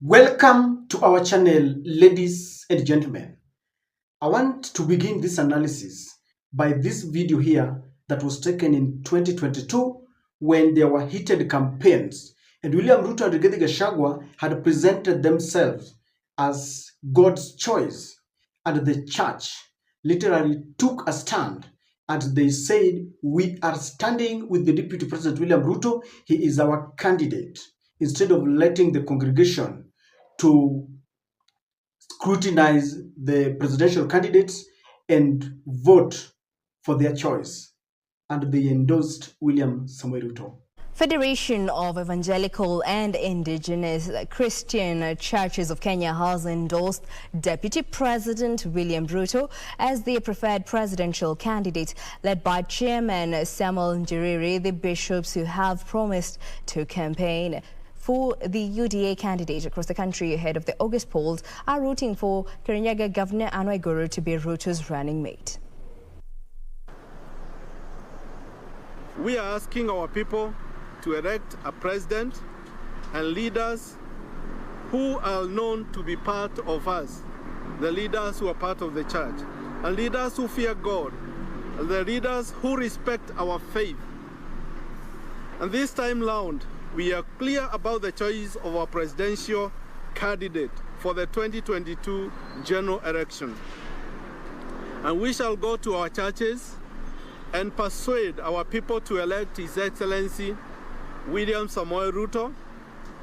Welcome to our channel, ladies and gentlemen. I want to begin this analysis by this video here that was taken in 2022 when there were heated campaigns and William Ruto and Rigathi Gachagua had presented themselves as God's choice, and the church literally took a stand and they said, "We are standing with the Deputy President William Ruto. He is our candidate," instead of letting the congregation to scrutinize the presidential candidates and vote for their choice. And they endorsed William Samoei Ruto. Federation of Evangelical and Indigenous Christian Churches of Kenya has endorsed Deputy President William Ruto as their preferred presidential candidate, led by Chairman Samuel Njiriri. The bishops who have promised to campaign for the UDA candidate across the country ahead of the August polls are rooting for Kirinyaga Governor Anne Waiguru to be Ruto's running mate. We are asking our people to elect a president and leaders who are known to be part of us, the leaders who are part of the church, and leaders who fear God, and the leaders who respect our faith. And this time round, we are clear about the choice of our presidential candidate for the 2022 general election. And we shall go to our churches and persuade our people to elect His Excellency William Samoei Ruto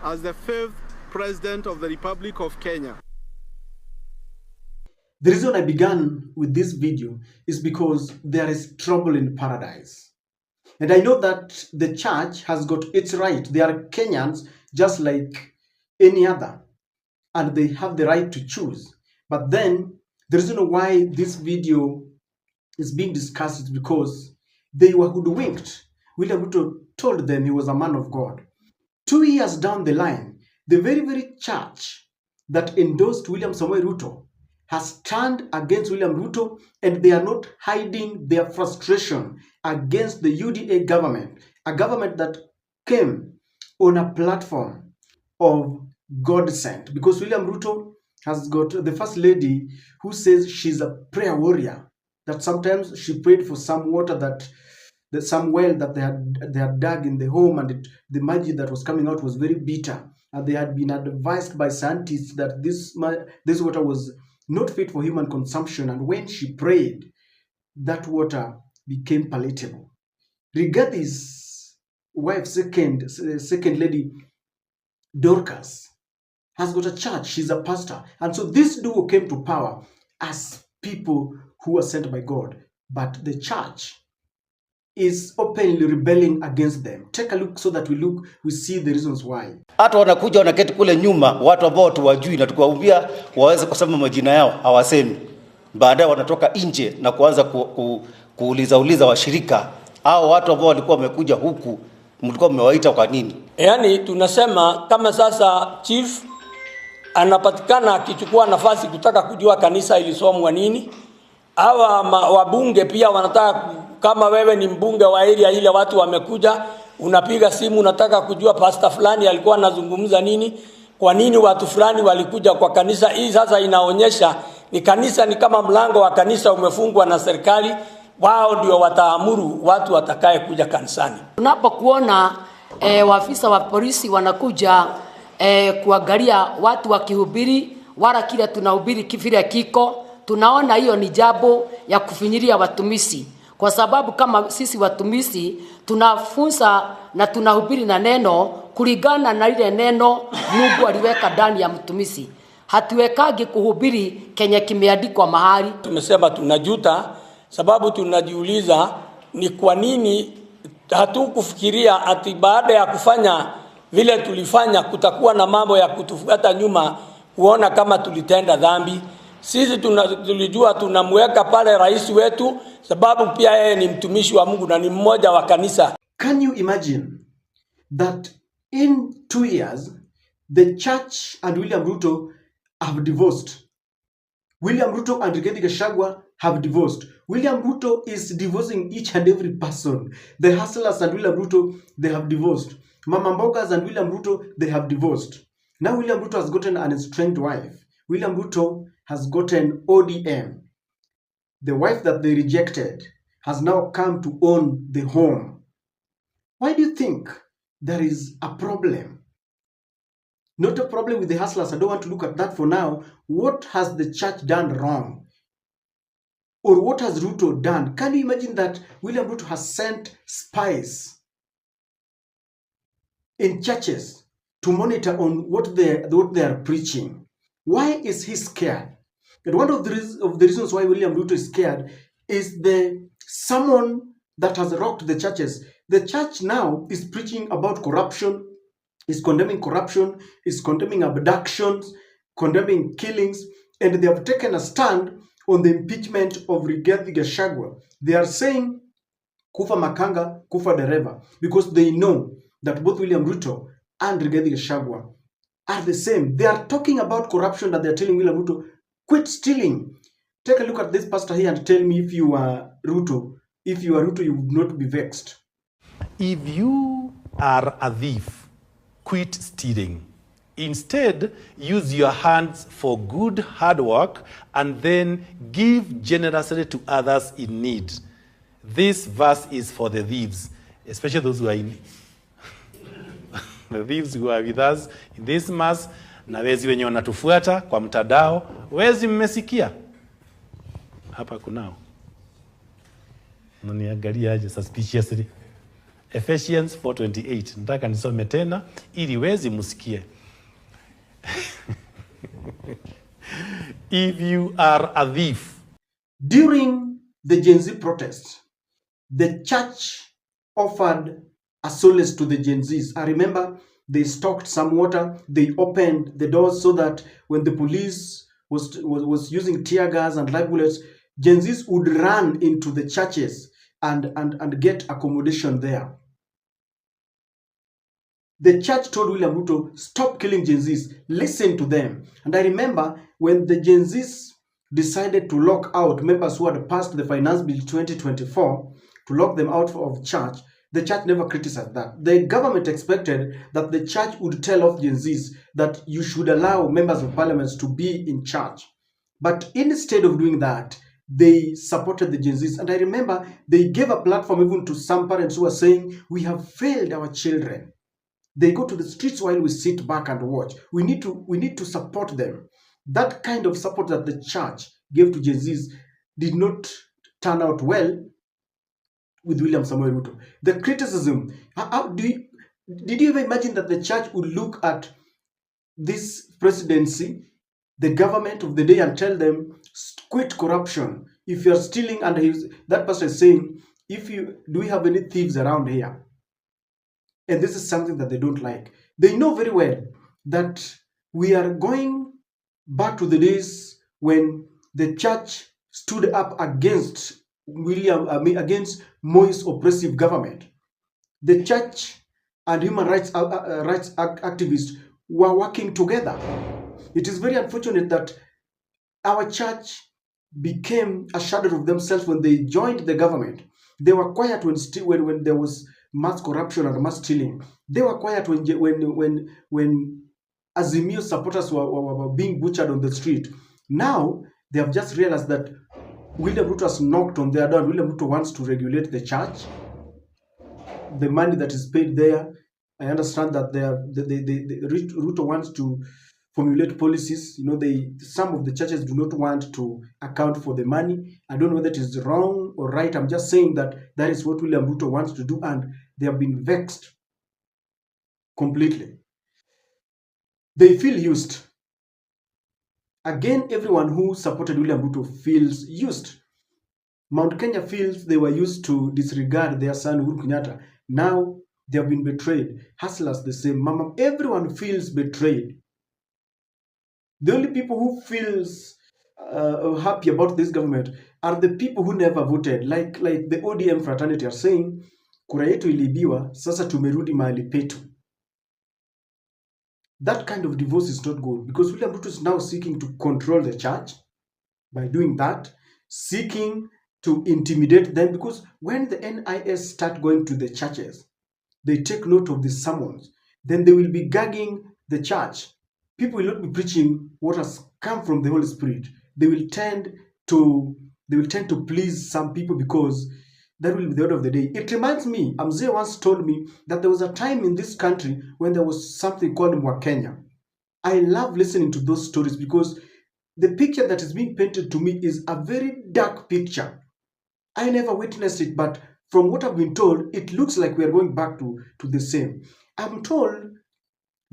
as the 5th President of the Republic of Kenya. The reason I began with this video is because there is trouble in paradise. And I know that the church has got its right. They are Kenyans just like any other, and they have the right to choose. But then the reason why this video is being discussed is because they were hoodwinked. William Ruto told them he was a man of God. 2 years down the line, the very church that endorsed William Samoei Ruto has turned against William Ruto, and they are not hiding their frustration against the UDA government, a government that came on a platform of God sent. Because William Ruto has got the first lady who says she's a prayer warrior, that sometimes she prayed for some water that some well that they had dug in the home, and the magic that was coming out was very bitter, and they had been advised by scientists that this water was not fit for human consumption, and when she prayed, that water became palatable. Rigathi's wife, second lady Dorcas, has got a church. She's a pastor, and so this duo came to power as people who are sent by God, but the church is openly rebelling against them. Take a look so that we see the reasons why. Hata wanakuja wanaketi kule nyuma watu ambao tuwajui na tukawaambia waweze kusema majina yao hawasemi. Baadaye wanatoka nje na kuanza kuuliza washirika au watu ambao walikuwa wamekuja huku mlikuwa mmewaita kwa nini? Yaani tunasema kama sasa chief anapatikana akichukua nafasi kutaka kujua kanisa ilisomwa nini. Hawa wabunge pia wanataka, kama wewe ni mbunge wa area ile watu wamekuja, unapiga simu unataka kujua pastor fulani alikuwa anazungumza nini, kwa nini watu fulani walikuja kwa kanisa hii. Sasa inaonyesha ni kanisa ni kama mlango wa kanisa umefungwa na serikali, wao ndio wataamuru watu watakaye kuja kanisani. Tunapokuona waafisa wa polisi wanakuja kuangalia watu wakihubiri wala kile tunahubiri kifire kiko, tunaona hiyo ni jambo ya kufinyiria watumishi, kwa sababu kama sisi watumishi tunafunza na tunahubiri na neno kulingana na ile neno Mungu aliweka ndani ya mtumishi. Hatuwekagi kuhubiri kenye kimeandikwa mahali. Tumesema tunajuta sababu tunajiuliza ni kwa nini hatukufikiria ati baada ya kufanya vile tulifanya kutakuwa na mambo ya kutufuata nyuma kuona kama tulitenda dhambi. Sisi tulijua tunamweka pale rais wetu sababu pia yeye ni mtumishi wa Mungu na ni mmoja wa kanisa. Can you imagine that in 2 years the church and William Ruto have divorced? William Ruto and Rigathi Gachagua have divorced. William Ruto is divorcing each and every person. The hustlers and William Ruto, they have divorced. Mama Mbogas and William Ruto, they have divorced. Now William Ruto has gotten an estranged wife. William Ruto has gotten ODM. The wife that they rejected has now come to own the home. Why do you think there is a problem? Not a problem with the hustlers. I don't want to look at that for now. What has the church done wrong? Or what has Ruto done? Can you imagine that William Ruto has sent spies in churches to monitor on what they are preaching? Why is he scared? And one of the reasons why William Ruto is scared is the sermon that has rocked the churches. The church now is preaching about corruption, is condemning corruption, is condemning abductions, condemning killings, and they have taken a stand on the impeachment of Rigathi Gachagua. They are saying kufa makanga, kufa dereva, because they know that both William Ruto and Rigathi Gachagua are the same. They are talking about corruption and they are telling William Ruto, quit stealing. Take a look at this pastor here and tell me if you are Ruto. If you are Ruto, you would not be vexed. If you are a thief, quit stealing. Instead, use your hands for good hard work and then give generously to others in need. This verse is for the thieves, especially those who are in the thieves who are with us in this mass, na wezi wenye wanatufuata kwa mtandao. Wezi mmesikia? Hapa kunao. Naniangalia aje suspiciously. Ephesians 4:28. Nataka nisome tena ili wezi musikie. If you are a thief. During the Gen Z protests, the church offered a solace to the Gen Zs. I remember they stocked some water, they opened the doors so that when the police was using tear gas and live bullets, Gen Zs would run into the churches and get accommodation there. The church told William Ruto, stop killing Gen Zs, listen to them. And I remember when the Gen Zs decided to lock out members who had passed the Finance Bill 2024, to lock them out of church, the church never criticized that. The government expected that the church would tell off Gen Zs that you should allow members of parliament to be in church. But instead of doing that, they supported the Gen Zs. And I remember they gave a platform even to some parents who were saying, we have failed our children. They go to the streets while we sit back and watch. We need to support them. That kind of support that the church gave to Gen Zs did not turn out well with William Samoei Ruto. The criticism, did you ever imagine that the church would look at this presidency, the government of the day, and tell them, quit corruption. If you're stealing, and that person is saying, do we have any thieves around here? And this is something that they don't like. They know very well that we are going back to the days when the church stood up against against Moi's oppressive government. The church and human rights activists were working together. It is very unfortunate that our church became a shadow of themselves when they joined the government. They were quiet when there was mass corruption and mass stealing. They were quiet when Azimio supporters were being butchered on the street. Now they have just realized that William Ruto has knocked on their door. William Ruto wants to regulate the church. The money that is paid there, I understand that Ruto wants to formulate policies. Some of the churches do not want to account for the money. I don't know whether it is wrong or right. I'm just saying that is what William Ruto wants to do, and they have been vexed completely. They feel used. Again, everyone who supported William Ruto feels used. Mount Kenya feels they were used to disregard their son Uhuru Kenyatta. Now they have been betrayed. Hustlers the same. Mama, everyone feels betrayed. The only people who feels happy about this government are the people who never voted. Like the ODM fraternity are saying, kura yetu ilibiwa, sasa tumerudi mahali petu. That kind of divorce is not good, because William Ruto is now seeking to control the church by doing that, seeking to intimidate them, because when the NIS start going to the churches, they take note of the sermons, then they will be gagging the church. people will not be preaching what has come from the Holy Spirit. They will tend to please some people because that will be the end of the day. It reminds me, Amzee once told me that there was a time in this country when there was something called Mwakenya. I love listening to those stories because the picture that is being painted to me is a very dark picture. I never witnessed it, but from what I've been told, it looks like we are going back to the same. I'm told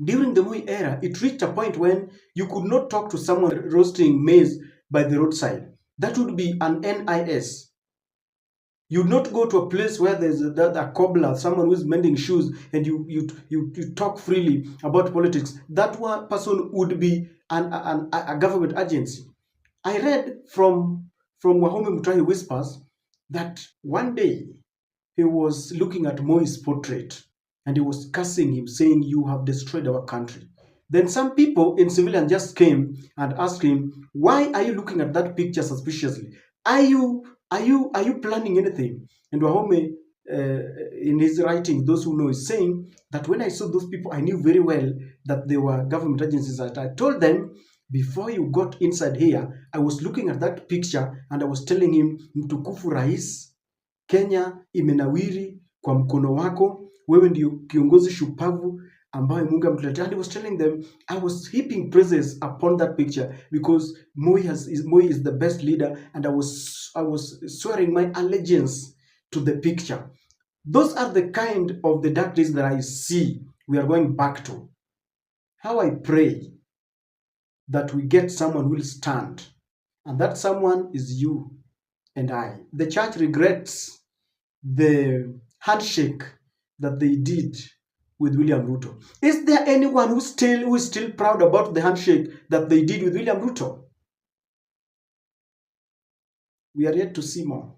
during the Moi era, it reached a point when you could not talk to someone roasting maize by the roadside. That would be an NIS. You not go to a place where there's a cobbler, someone who's mending shoes, and you talk freely about politics. That one person would be a government agency. I read from Wahome Mutahi Whispers that one day he was looking at Moi's portrait and he was cursing him, saying, "You have destroyed our country." Then some people in civilian just came and asked him, "Why are you looking at that picture suspiciously? Are you planning anything?" And Wahome, in his writing, those who know, is saying that when I saw those people, I knew very well that they were government agencies. That I told them, before you got inside here, I was looking at that picture and I was telling him, "Mtukufu Rais, Kenya imenawiri kwa mkono wako, wewe ndio kiongozi shupavu ambaye Mungu ametuletea." And I was telling them, I was heaping praises upon that picture because Moi is the best leader, and I was swearing my allegiance to the picture. Those are the kind of the dark days that I see we are going back to. How I pray that we get someone who will stand, and that someone is you and I. The church regrets the handshake that they did with William Ruto. Is there anyone who is still proud about the handshake that they did with William Ruto? We are yet to see more.